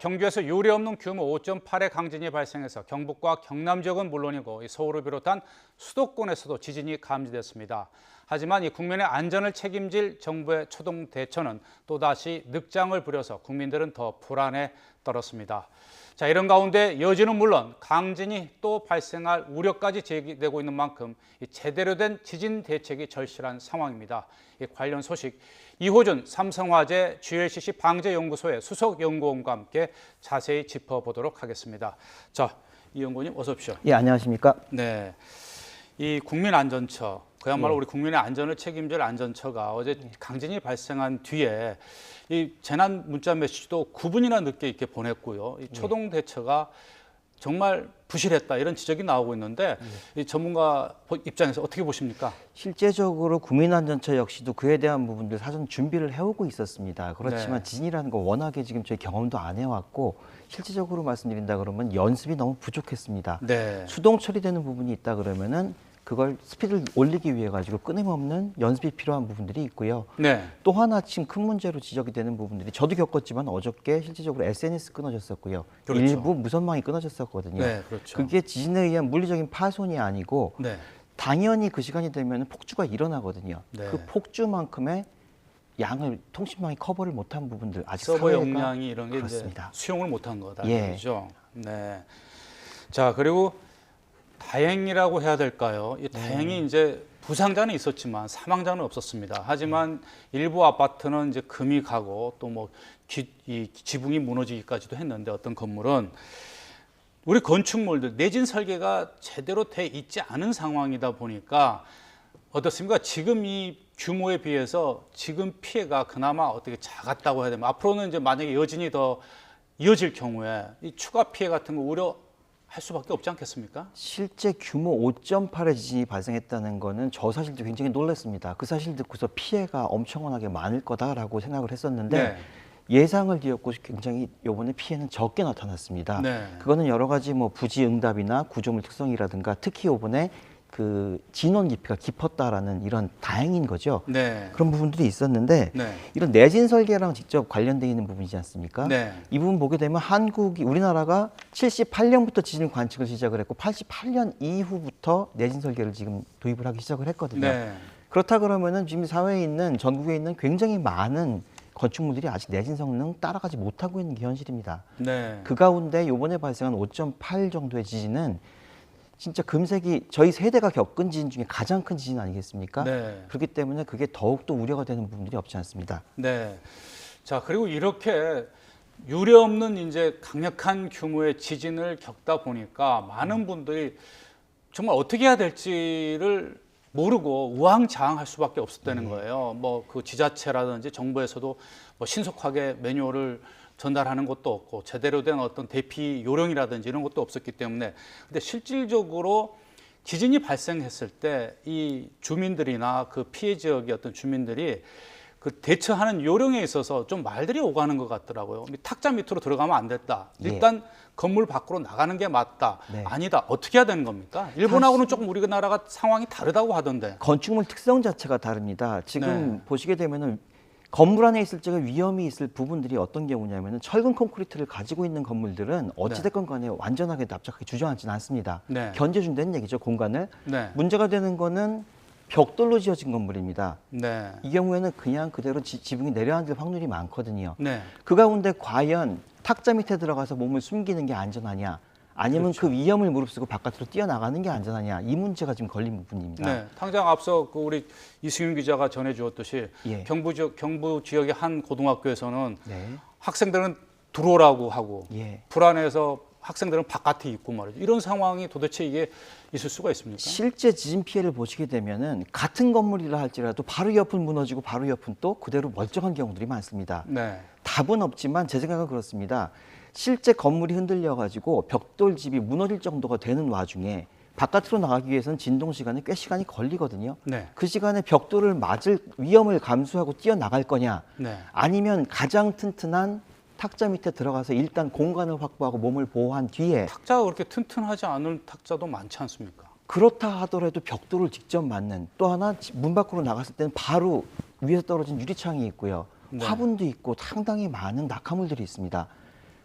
경주에서 유례없는 규모 5.8의 강진이 발생해서 경북과 경남 지역은 물론이고 서울을 비롯한 수도권에서도 지진이 감지됐습니다. 하지만 이 국민의 안전을 책임질 정부의 초동 대처는 또다시 늑장을 부려서 국민들은 더 불안에 떨었습니다. 자, 이런 가운데 여진은 물론 강진이 또 발생할 우려까지 제기되고 있는 만큼 제대로 된 지진 대책이 절실한 상황입니다. 이 관련 소식 이호준 삼성화재 GLCC 방재연구소의 수석 연구원과 함께 자세히 짚어보도록 하겠습니다. 자, 이 연구원님 어서 오십시오. 예, 안녕하십니까? 네, 이 국민안전처 그야말로 예. 우리 국민의 안전을 책임질 안전처가 어제 강진이 발생한 뒤에 이 재난 문자 메시지도 9분이나 늦게 이렇게 보냈고요. 이 초동 대처가 정말 부실했다 이런 지적이 나오고 있는데 이 전문가 입장에서 어떻게 보십니까? 실제적으로 국민안전처 역시도 그에 대한 부분들 사전 준비를 해오고 있었습니다. 그렇지만 네. 지진이라는 거 워낙에 지금 저희 경험도 안 해왔고 실질적으로 말씀드린다 그러면 연습이 너무 부족했습니다. 네. 수동 처리되는 부분이 있다 그러면은 그걸 스피드를 올리기 위해 가지고 끊임없는 연습이 필요한 부분들이 있고요. 네. 또 하나 지금 큰 문제로 지적이 되는 부분들이 저도 겪었지만 어저께 실질적으로 SNS 끊어졌었고요. 그렇죠. 일부 무선망이 끊어졌었거든요. 네, 그렇죠. 그게 지진에 의한 물리적인 파손이 아니고 네. 당연히 그 시간이 되면 폭주가 일어나거든요. 네. 그 폭주만큼의 양을 통신망이 커버를 못한 부분들 아직 서버 사회가 용량이 이런 게 이제 그렇습니다. 수용을 못한 거다 예. 이죠. 네. 자, 그리고 다행이라고 해야 될까요? 이 다행히 이제 부상자는 있었지만 사망자는 없었습니다. 하지만 일부 아파트는 이제 금이 가고 또 뭐 이 지붕이 무너지기까지도 했는데 어떤 건물은 우리 건축물들 내진 설계가 제대로 돼 있지 않은 상황이다 보니까 어떻습니까? 지금 이 규모에 비해서 지금 피해가 그나마 어떻게 작았다고 해야 되면 앞으로는 이제 만약에 여진이 더 이어질 경우에 이 추가 피해 같은 거 우려할 수밖에 없지 않겠습니까? 실제 규모 5.8의 지진이 발생했다는 거는 저 사실도 굉장히 놀랐습니다. 그 사실 듣고서 피해가 엄청나게 많을 거다라고 생각을 했었는데 네. 예상을 뒤엎고 굉장히 이번에 피해는 적게 나타났습니다. 네. 그거는 여러 가지 뭐 부지 응답이나 구조물 특성이라든가 특히 이번에 그 진원 깊이가 깊었다라는 이런 다행인 거죠. 네. 그런 부분들이 있었는데 네. 이런 내진 설계랑 직접 관련되어 있는 부분이지 않습니까? 네. 이 부분 보게 되면 우리나라가 78년부터 지진 관측을 시작을 했고 88년 이후부터 내진 설계를 지금 도입을 하기 시작을 했거든요. 네. 그렇다 그러면은 지금 사회에 있는 전국에 있는 굉장히 많은 건축물들이 아직 내진 성능 따라가지 못하고 있는 게 현실입니다. 네. 그 가운데 이번에 발생한 5.8 정도의 지진은 진짜 금세기 저희 세대가 겪은 지진 중에 가장 큰 지진 아니겠습니까? 네. 그렇기 때문에 그게 더욱더 우려가 되는 부분들이 없지 않습니다. 네. 자, 그리고 이렇게 유례없는 이제 강력한 규모의 지진을 겪다 보니까 많은 분들이 정말 어떻게 해야 될지를 모르고 우왕좌왕할 수밖에 없었다는 거예요. 뭐 그 지자체라든지 정부에서도 뭐 신속하게 매뉴얼을 전달하는 것도 없고 제대로 된 어떤 대피 요령이라든지 이런 것도 없었기 때문에 근데 실질적으로 지진이 발생했을 때 이 주민들이나 그 피해 지역의 어떤 주민들이 그 대처하는 요령에 있어서 좀 말들이 오가는 것 같더라고요. 탁자 밑으로 들어가면 안 됐다. 일단 건물 밖으로 나가는 게 맞다. 네. 아니다. 어떻게 해야 되는 겁니까? 일본하고는 조금 우리나라가 상황이 다르다고 하던데. 건축물 특성 자체가 다릅니다. 지금 네. 보시게 되면은 건물 안에 있을 적에 위험이 있을 부분들이 어떤 경우냐면은 철근 콘크리트를 가지고 있는 건물들은 어찌됐건 간에 완전하게 납작하게 주저앉지는 않습니다. 네. 견제준다는 얘기죠, 공간을. 네. 문제가 되는 거는 벽돌로 지어진 건물입니다. 네. 이 경우에는 그냥 그대로 지붕이 내려앉을 확률이 많거든요. 네. 그 가운데 과연 탁자 밑에 들어가서 몸을 숨기는 게 안전하냐, 아니면 그 위험을 무릅쓰고 바깥으로 뛰어나가는 게 안전하냐, 이 문제가 지금 걸린 부분입니다. 네. 당장 앞서 그 우리 이승윤 기자가 전해주었듯이 예. 경부 지역의 한 고등학교에서는 네. 학생들은 들어오라고 하고 예. 불안해서 학생들은 바깥에 있고 말이죠. 이런 상황이 도대체 이게 있을 수가 있습니까? 실제 지진 피해를 보시게 되면은 같은 건물이라 할지라도 바로 옆은 무너지고 바로 옆은 또 그대로 멀쩡한 경우들이 많습니다. 네. 답은 없지만 제 생각은 그렇습니다. 실제 건물이 흔들려 가지고 벽돌집이 무너질 정도가 되는 와중에 바깥으로 나가기 위해서는 진동 시간에 꽤 시간이 걸리거든요. 네. 그 시간에 벽돌을 맞을 위험을 감수하고 뛰어나갈 거냐, 네. 아니면 가장 튼튼한 탁자 밑에 들어가서 일단 공간을 확보하고 몸을 보호한 뒤에 탁자가 그렇게 튼튼하지 않은 탁자도 많지 않습니까? 그렇다 하더라도 벽돌을 직접 맞는, 또 하나 문 밖으로 나갔을 때는 바로 위에서 떨어진 유리창이 있고요. 네. 화분도 있고 상당히 많은 낙하물들이 있습니다.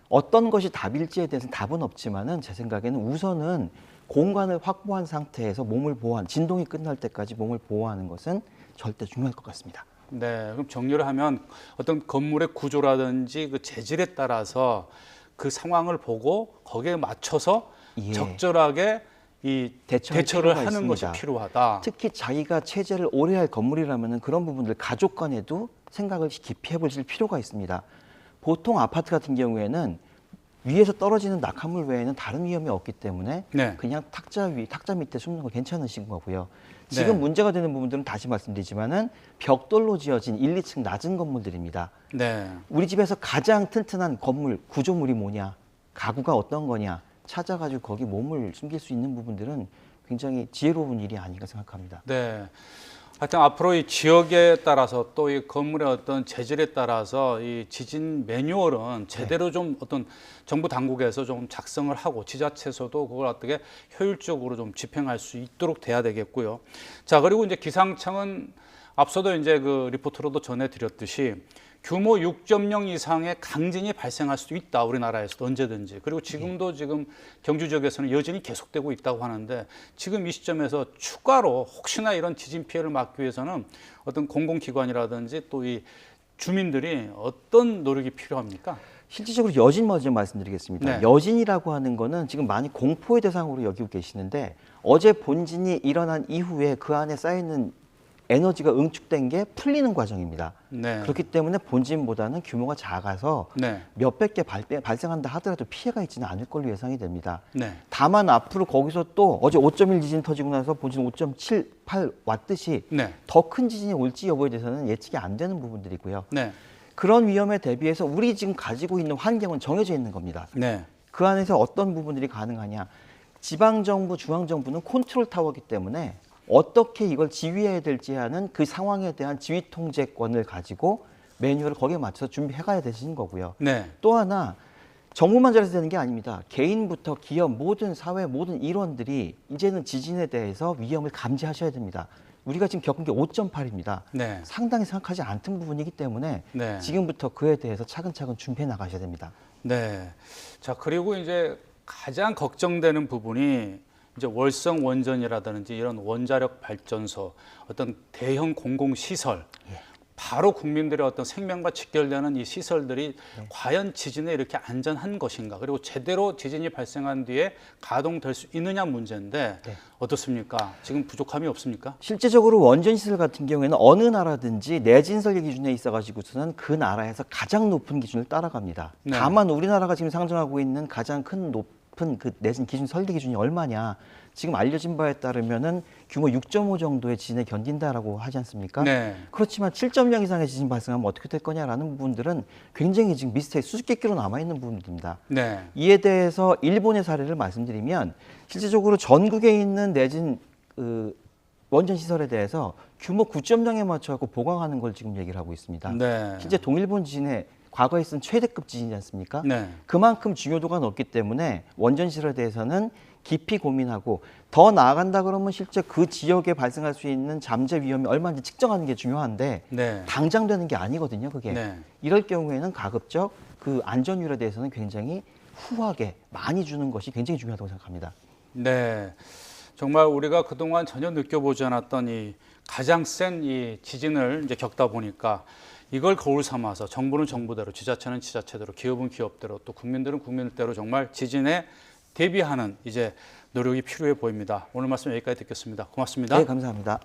어떤 것이 답일지에 대해서는 답은 없지만은 제 생각에는 우선은 공간을 확보한 상태에서 몸을 보호한 진동이 끝날 때까지 몸을 보호하는 것은 절대 중요할 것 같습니다. 네, 그럼 정리를 하면 어떤 건물의 구조라든지 그 재질에 따라서 그 상황을 보고 거기에 맞춰서 예. 적절하게 이 대처할 대처를 필요가 하는 것이 있습니다. 필요하다. 특히 자기가 체제를 오래 할 건물이라면 그런 부분들 가족 간에도 생각을 깊이 해보실 필요가 있습니다. 보통 아파트 같은 경우에는 위에서 떨어지는 낙하물 외에는 다른 위험이 없기 때문에 네. 그냥 탁자 밑에 숨는 거 괜찮으신 거고요. 지금 네. 문제가 되는 부분들은 다시 말씀드리지만은 벽돌로 지어진 1, 2층 낮은 건물들입니다. 네. 우리 집에서 가장 튼튼한 건물 구조물이 뭐냐, 가구가 어떤 거냐 찾아가지고 거기 몸을 숨길 수 있는 부분들은 굉장히 지혜로운 일이 아닌가 생각합니다. 네. 하여튼 앞으로 이 지역에 따라서 또 이 건물의 어떤 재질에 따라서 이 지진 매뉴얼은 제대로 좀 어떤 정부 당국에서 좀 작성을 하고 지자체에서도 그걸 어떻게 효율적으로 좀 집행할 수 있도록 돼야 되겠고요. 자, 그리고 이제 기상청은 앞서도 이제 그 리포트로도 전해드렸듯이 규모 6.0 이상의 강진이 발생할 수도 있다. 우리나라에서도 언제든지. 그리고 지금도 지금 경주 지역에서는 여전히 계속되고 있다고 하는데 지금 이 시점에서 추가로 혹시나 이런 지진 피해를 막기 위해서는 어떤 공공기관이라든지 또 이 주민들이 어떤 노력이 필요합니까? 실질적으로 여진 먼저 말씀드리겠습니다. 네. 여진이라고 하는 거는 지금 많이 공포의 대상으로 여기고 계시는데 어제 본진이 일어난 이후에 그 안에 쌓여있는 에너지가 응축된 게 풀리는 과정입니다. 네. 그렇기 때문에 본진보다는 규모가 작아서 네. 몇백 개 발생한다 하더라도 피해가 있지는 않을 걸로 예상이 됩니다. 네. 다만 앞으로 거기서 또 어제 5.1 지진 터지고 나서 본진 5.78 왔듯이 네. 더 큰 지진이 올지 여부에 대해서는 예측이 안 되는 부분들이고요. 네. 그런 위험에 대비해서 우리 지금 가지고 있는 환경은 정해져 있는 겁니다. 네. 그 안에서 어떤 부분들이 가능하냐. 지방정부, 중앙정부는 컨트롤 타워이기 때문에 어떻게 이걸 지휘해야 될지 하는 그 상황에 대한 지휘 통제권을 가지고 매뉴얼을 거기에 맞춰서 준비해 가야 되시는 거고요. 네. 또 하나 정부만 잘해서 되는 게 아닙니다. 개인부터 기업, 모든 사회, 모든 일원들이 이제는 지진에 대해서 위험을 감지하셔야 됩니다. 우리가 지금 겪은 게 5.8입니다. 네. 상당히 생각하지 않던 부분이기 때문에 네. 지금부터 그에 대해서 차근차근 준비해 나가셔야 됩니다. 네. 자, 그리고 이제 가장 걱정되는 부분이 이제 월성 원전이라든지 이런 원자력 발전소, 어떤 대형 공공시설, 바로 국민들의 어떤 생명과 직결되는 이 시설들이 과연 지진에 이렇게 안전한 것인가, 그리고 제대로 지진이 발생한 뒤에 가동될 수 있느냐 문제인데 어떻습니까? 지금 부족함이 없습니까? 실제적으로 원전 시설 같은 경우에는 어느 나라든지 내진 설계 기준에 있어가지고서는 그 나라에서 가장 높은 기준을 따라갑니다. 네. 다만 우리나라가 지금 상정하고 있는 가장 큰 높은 그 내진 기준 설계 기준이 얼마냐? 지금 알려진 바에 따르면은 규모 6.5 정도의 지진에 견딘다라고 하지 않습니까? 네. 그렇지만 7.0 이상의 지진 발생하면 어떻게 될 거냐라는 부분들은 굉장히 지금 미스터리 수수께끼로 남아 있는 부분들입니다. 네. 이에 대해서 일본의 사례를 말씀드리면 실질적으로 전국에 있는 내진 원전 시설에 대해서 규모 9.0에 맞춰갖고 보강하는 걸 지금 얘기를 하고 있습니다. 네. 실제 동일본 지진에 과거에 쓴 최대급 지진이지 않습니까? 네. 그만큼 중요도가 높기 때문에 원전 시설에 대해서는 깊이 고민하고 더 나아간다 그러면 실제 그 지역에 발생할 수 있는 잠재 위험이 얼마인지 측정하는 게 중요한데 네. 당장 되는 게 아니거든요, 그게. 네. 이럴 경우에는 가급적 그 안전율에 대해서는 굉장히 후하게 많이 주는 것이 굉장히 중요하다고 생각합니다. 네. 정말 우리가 그동안 전혀 느껴보지 않았던 이 가장 센 이 지진을 이제 겪다 보니까 이걸 거울 삼아서 정부는 정부대로, 지자체는 지자체대로, 기업은 기업대로, 또 국민들은 국민대로 정말 지진에 대비하는 이제 노력이 필요해 보입니다. 오늘 말씀 여기까지 듣겠습니다. 고맙습니다. 네, 감사합니다.